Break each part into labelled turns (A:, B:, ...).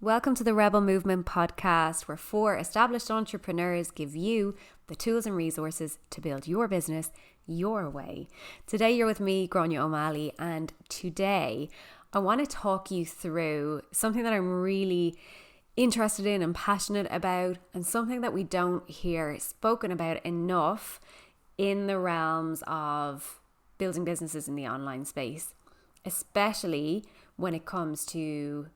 A: Welcome to the Rebel Movement podcast, where 4 established entrepreneurs give you the tools and resources to build your business your way. Today you're with me, Gráinne O'Malley, and today I want to talk you through something that I'm really interested in and passionate about, and something that we don't hear spoken about enough in the realms of building businesses in the online space, especially when it comes to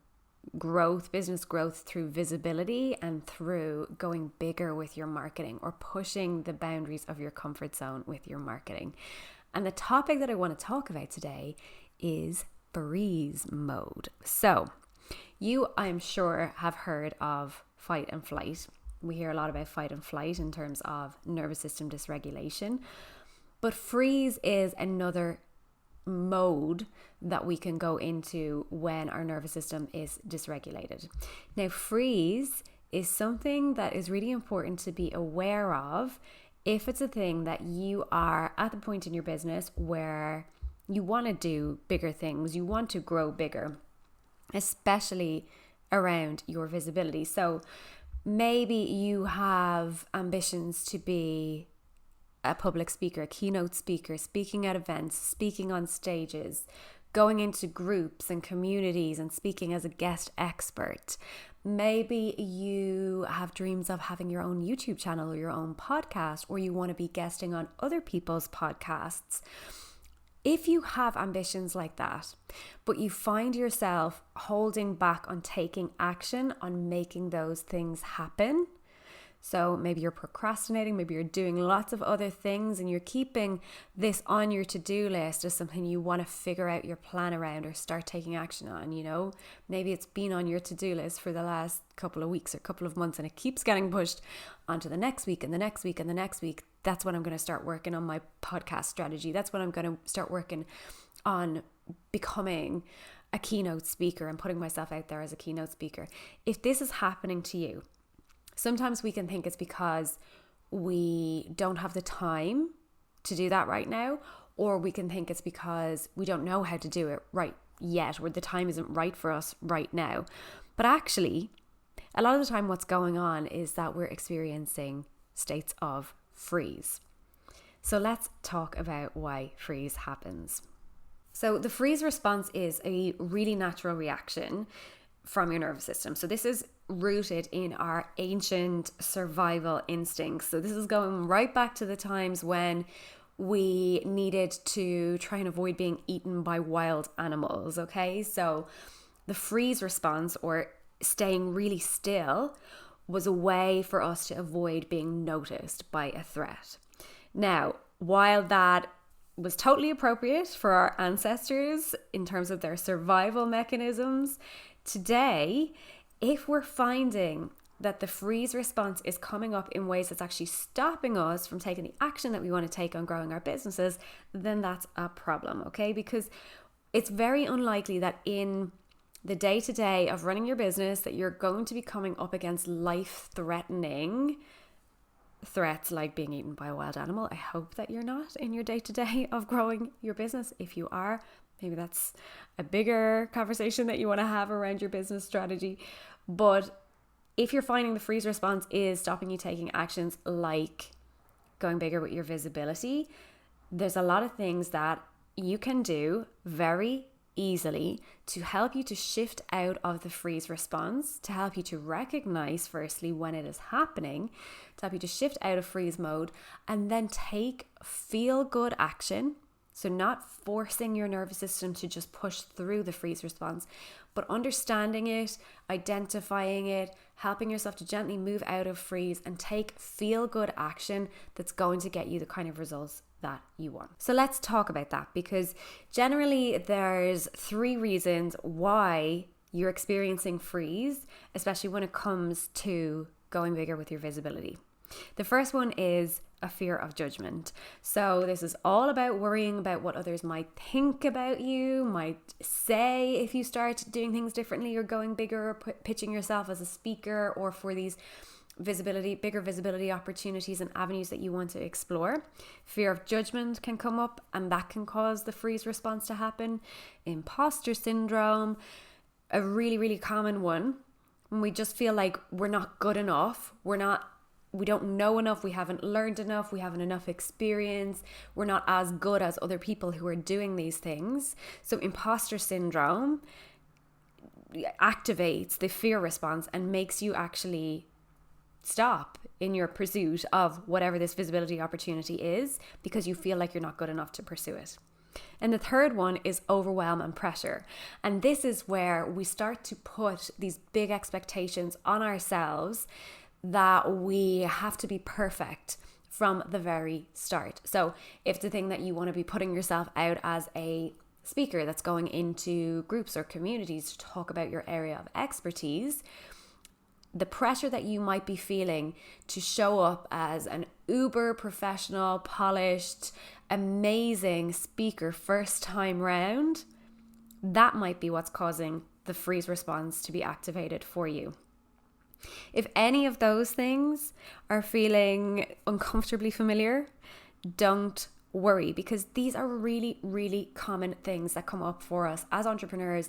A: growth, business growth through visibility and through going bigger with your marketing or pushing the boundaries of your comfort zone with your marketing. And the topic that I want to talk about today is freeze mode. So you, I'm sure, have heard of fight and flight. We hear a lot about fight and flight in terms of nervous system dysregulation, but freeze is another mode that we can go into when our nervous system is dysregulated. Now, freeze is something that is really important to be aware of if it's a thing that you are at the point in your business where you want to do bigger things, you want to grow bigger, especially around your visibility. So maybe you have ambitions to be a public speaker, a keynote speaker, speaking at events, speaking on stages, going into groups and communities and speaking as a guest expert. Maybe you have dreams of having your own YouTube channel or your own podcast, or you want to be guesting on other people's podcasts. If you have ambitions like that, but you find yourself holding back on taking action on making those things happen, so maybe you're procrastinating, maybe you're doing lots of other things and you're keeping this on your to-do list as something you want to figure out your plan around or start taking action on, Maybe it's been on your to-do list for the last couple of weeks or couple of months and it keeps getting pushed onto the next week and the next week and the next week. That's when I'm going to start working on my podcast strategy. That's when I'm going to start working on becoming a keynote speaker and putting myself out there as a keynote speaker. If this is happening to you, sometimes we can think it's because we don't have the time to do that right now, or we can think it's because we don't know how to do it right yet, or the time isn't right for us right now. But actually, a lot of the time what's going on is that we're experiencing states of freeze. So let's talk about why freeze happens. So the freeze response is a really natural reaction from your nervous system. So this is rooted in our ancient survival instincts. So this is going right back to the times when we needed to try and avoid being eaten by wild animals, okay? So the freeze response, or staying really still, was a way for us to avoid being noticed by a threat. Now, while that was totally appropriate for our ancestors in terms of their survival mechanisms, today, if we're finding that the freeze response is coming up in ways that's actually stopping us from taking the action that we want to take on growing our businesses, then that's a problem, okay? Because it's very unlikely that in the day-to-day of running your business that you're going to be coming up against life-threatening threats like being eaten by a wild animal. I hope that you're not in your day-to-day of growing your business. If you are, maybe that's a bigger conversation that you want to have around your business strategy. But if you're finding the freeze response is stopping you taking actions like going bigger with your visibility, there's a lot of things that you can do very easily to help you to shift out of the freeze response, to help you to recognize firstly when it is happening, to help you to shift out of freeze mode and then take feel good action. So not forcing your nervous system to just push through the freeze response, but understanding it, identifying it, helping yourself to gently move out of freeze and take feel-good action that's going to get you the kind of results that you want. So let's talk about that, because generally there's 3 reasons why you're experiencing freeze, especially when it comes to going bigger with your visibility. The first one is a fear of judgment. So this is all about worrying about what others might think about you, might say if you start doing things differently or going bigger or pitching yourself as a speaker or for these bigger visibility opportunities and avenues that you want to explore. Fear of judgment can come up and that can cause the freeze response to happen. Imposter syndrome, a really, really common one when we just feel like we're not good enough, we don't know enough, we haven't learned enough, we haven't enough experience, we're not as good as other people who are doing these things. So imposter syndrome activates the fear response and makes you actually stop in your pursuit of whatever this visibility opportunity is, because you feel like you're not good enough to pursue it. And the third one is overwhelm and pressure. And this is where we start to put these big expectations on ourselves that we have to be perfect from the very start. So if the thing that you want to be putting yourself out as a speaker that's going into groups or communities to talk about your area of expertise, the pressure that you might be feeling to show up as an uber professional, polished, amazing speaker first time round, that might be what's causing the freeze response to be activated for you. If any of those things are feeling uncomfortably familiar, don't worry, because these are really, really common things that come up for us as entrepreneurs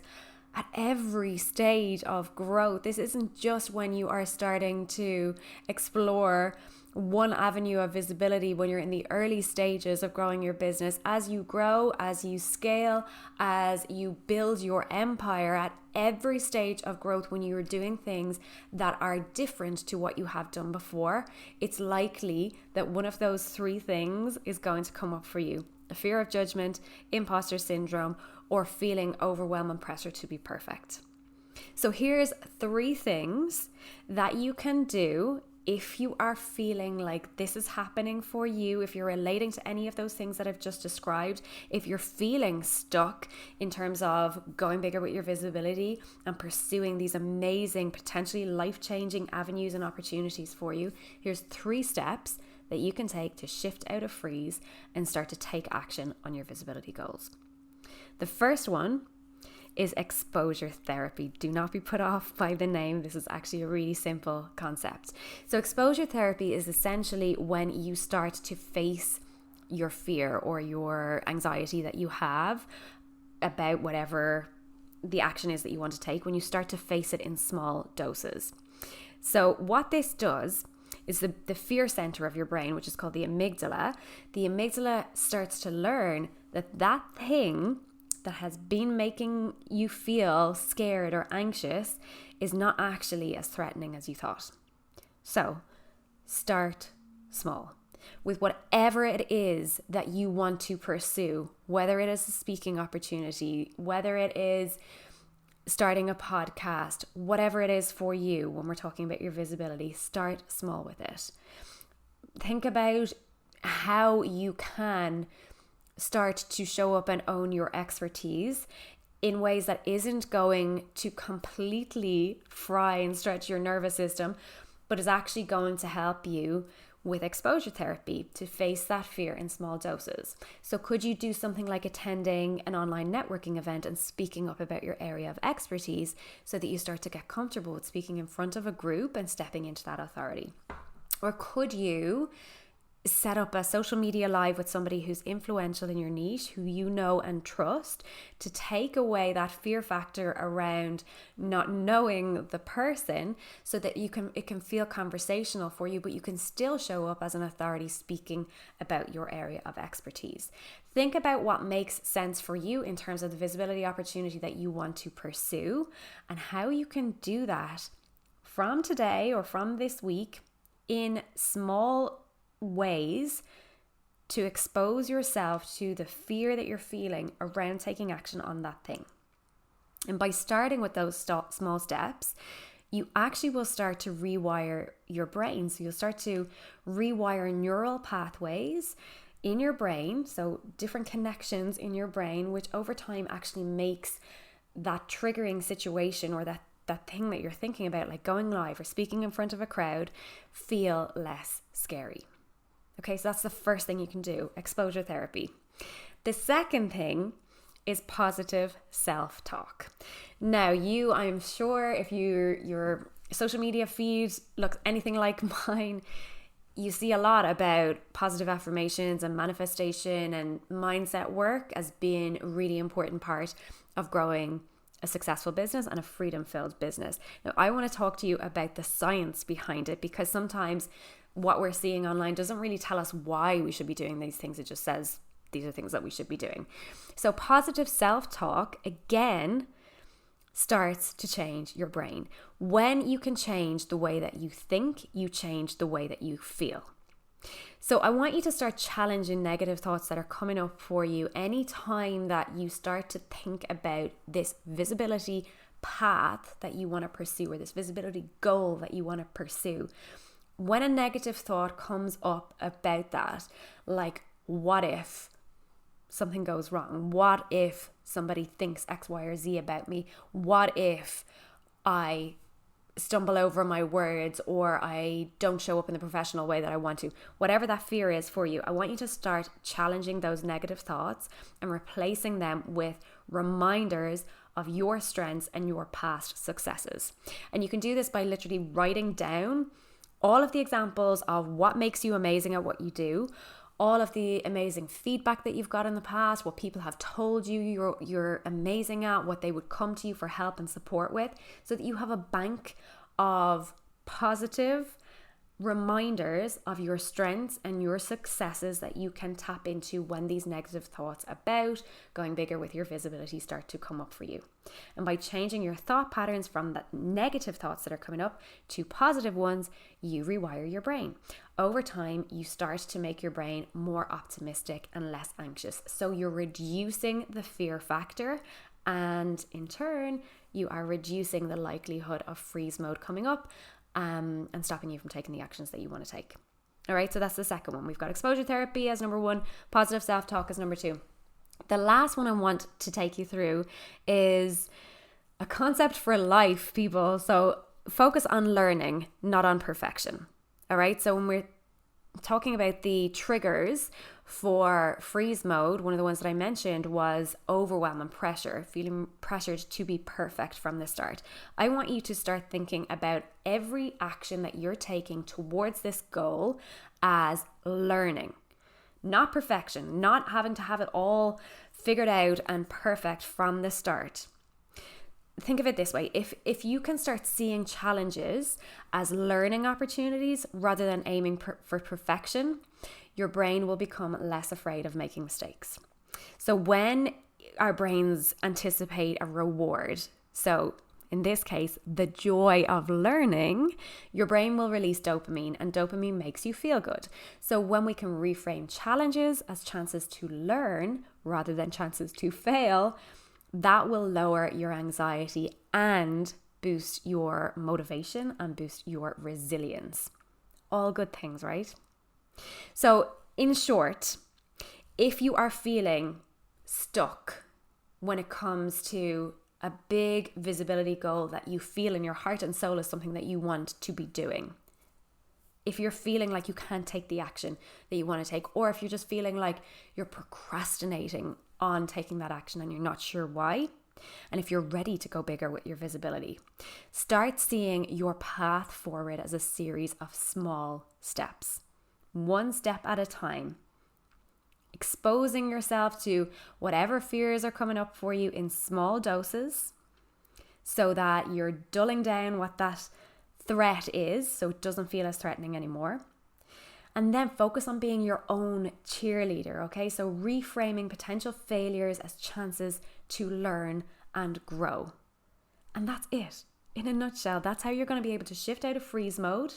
A: at every stage of growth. This isn't just when you are starting to explore one avenue of visibility when you're in the early stages of growing your business. As you grow, as you scale, as you build your empire, at every stage of growth, when you are doing things that are different to what you have done before, it's likely that one of those three things is going to come up for you: a fear of judgment, imposter syndrome, or feeling overwhelmed and pressure to be perfect. So here's three things that you can do if you are feeling like this is happening for you, if you're relating to any of those things that I've just described, if you're feeling stuck in terms of going bigger with your visibility and pursuing these amazing, potentially life-changing avenues and opportunities for you, here's 3 steps that you can take to shift out of freeze and start to take action on your visibility goals. The first one is exposure therapy. Do not be put off by the name. This is actually a really simple concept. So exposure therapy is essentially when you start to face your fear or your anxiety that you have about whatever the action is that you want to take, when you start to face it in small doses. So what this does is the fear center of your brain, which is called the amygdala starts to learn that thing that has been making you feel scared or anxious is not actually as threatening as you thought. So start small with whatever it is that you want to pursue, whether it is a speaking opportunity, whether it is starting a podcast, whatever it is for you. When we're talking about your visibility, start small with it. Think about how you can start to show up and own your expertise in ways that isn't going to completely fry and stretch your nervous system, but is actually going to help you with exposure therapy to face that fear in small doses. So could you do something like attending an online networking event and speaking up about your area of expertise so that you start to get comfortable with speaking in front of a group and stepping into that authority? Or could you set up a social media live with somebody who's influential in your niche, who you know and trust, to take away that fear factor around not knowing the person, so that it can feel conversational for you, but you can still show up as an authority speaking about your area of expertise. Think about what makes sense for you in terms of the visibility opportunity that you want to pursue, and how you can do that from today or from this week in small ways to expose yourself to the fear that you're feeling around taking action on that thing. And by starting with those small steps, you actually will start to rewire your brain. So you'll start to rewire neural pathways in your brain, so different connections in your brain, which over time actually makes that triggering situation or that thing that you're thinking about, like going live or speaking in front of a crowd, feel less scary. Okay, so that's the first thing you can do, exposure therapy. The second thing is positive self-talk. Now, I'm sure if your social media feed looks anything like mine, you see a lot about positive affirmations and manifestation and mindset work as being a really important part of growing a successful business and a freedom-filled business. Now, I want to talk to you about the science behind it, because sometimes what we're seeing online doesn't really tell us why we should be doing these things. It just says these are things that we should be doing. So positive self-talk, again, starts to change your brain. When you can change the way that you think, you change the way that you feel. So I want you to start challenging negative thoughts that are coming up for you anytime that you start to think about this visibility path that you want to pursue, or this visibility goal that you want to pursue. When a negative thought comes up about that, like, what if something goes wrong? What if somebody thinks X, Y, or Z about me? What if I stumble over my words, or I don't show up in the professional way that I want to? Whatever that fear is for you, I want you to start challenging those negative thoughts and replacing them with reminders of your strengths and your past successes. And you can do this by literally writing down all of the examples of what makes you amazing at what you do, all of the amazing feedback that you've got in the past, what people have told you you're amazing at, what they would come to you for help and support with, so that you have a bank of positive reminders of your strengths and your successes that you can tap into when these negative thoughts about going bigger with your visibility start to come up for you. And by changing your thought patterns from the negative thoughts that are coming up to positive ones, you rewire your brain. Over time, you start to make your brain more optimistic and less anxious. So you're reducing the fear factor, and in turn, you are reducing the likelihood of freeze mode coming up and stopping you from taking the actions that you want to take. All right, so that's the second one. We've got exposure therapy as number one, positive self-talk as number two. The last one I want to take you through is a concept for life, people. So focus on learning, not on perfection. All right, so when we're talking about the triggers for freeze mode, one of the ones that I mentioned was overwhelm and pressure, feeling pressured to be perfect from the start. I want you to start thinking about every action that you're taking towards this goal as learning, not perfection, not having to have it all figured out and perfect from the start. Think of it this way. If you can start seeing challenges as learning opportunities rather than aiming for perfection, your brain will become less afraid of making mistakes. So when our brains anticipate a reward, so in this case, the joy of learning, your brain will release dopamine, and dopamine makes you feel good. So when we can reframe challenges as chances to learn rather than chances to fail, that will lower your anxiety and boost your motivation and boost your resilience. All good things, right? So in short, if you are feeling stuck when it comes to a big visibility goal that you feel in your heart and soul is something that you want to be doing, if you're feeling like you can't take the action that you want to take, or if you're just feeling like you're procrastinating on taking that action and you're not sure why, and if you're ready to go bigger with your visibility, start seeing your path forward as a series of small steps, one step at a time, exposing yourself to whatever fears are coming up for you in small doses so that you're dulling down what that threat is so it doesn't feel as threatening anymore. And then focus on being your own cheerleader, okay? So reframing potential failures as chances to learn and grow. And that's it. In a nutshell, that's how you're going to be able to shift out of freeze mode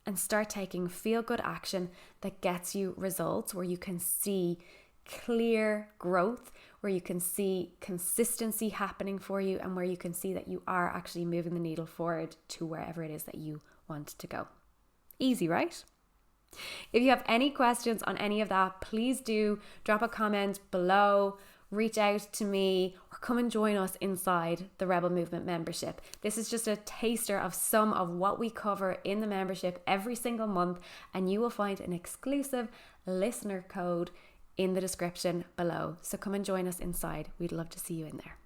A: and start taking feel-good action that gets you results, where you can see clear growth, where you can see consistency happening for you, and where you can see that you are actually moving the needle forward to wherever it is that you want to go. Easy, right? If you have any questions on any of that, please do drop a comment below, reach out to me, or come and join us inside the Rebel Movement membership. This is just a taster of some of what we cover in the membership every single month, and you will find an exclusive listener code in the description below. So come and join us inside. We'd love to see you in there.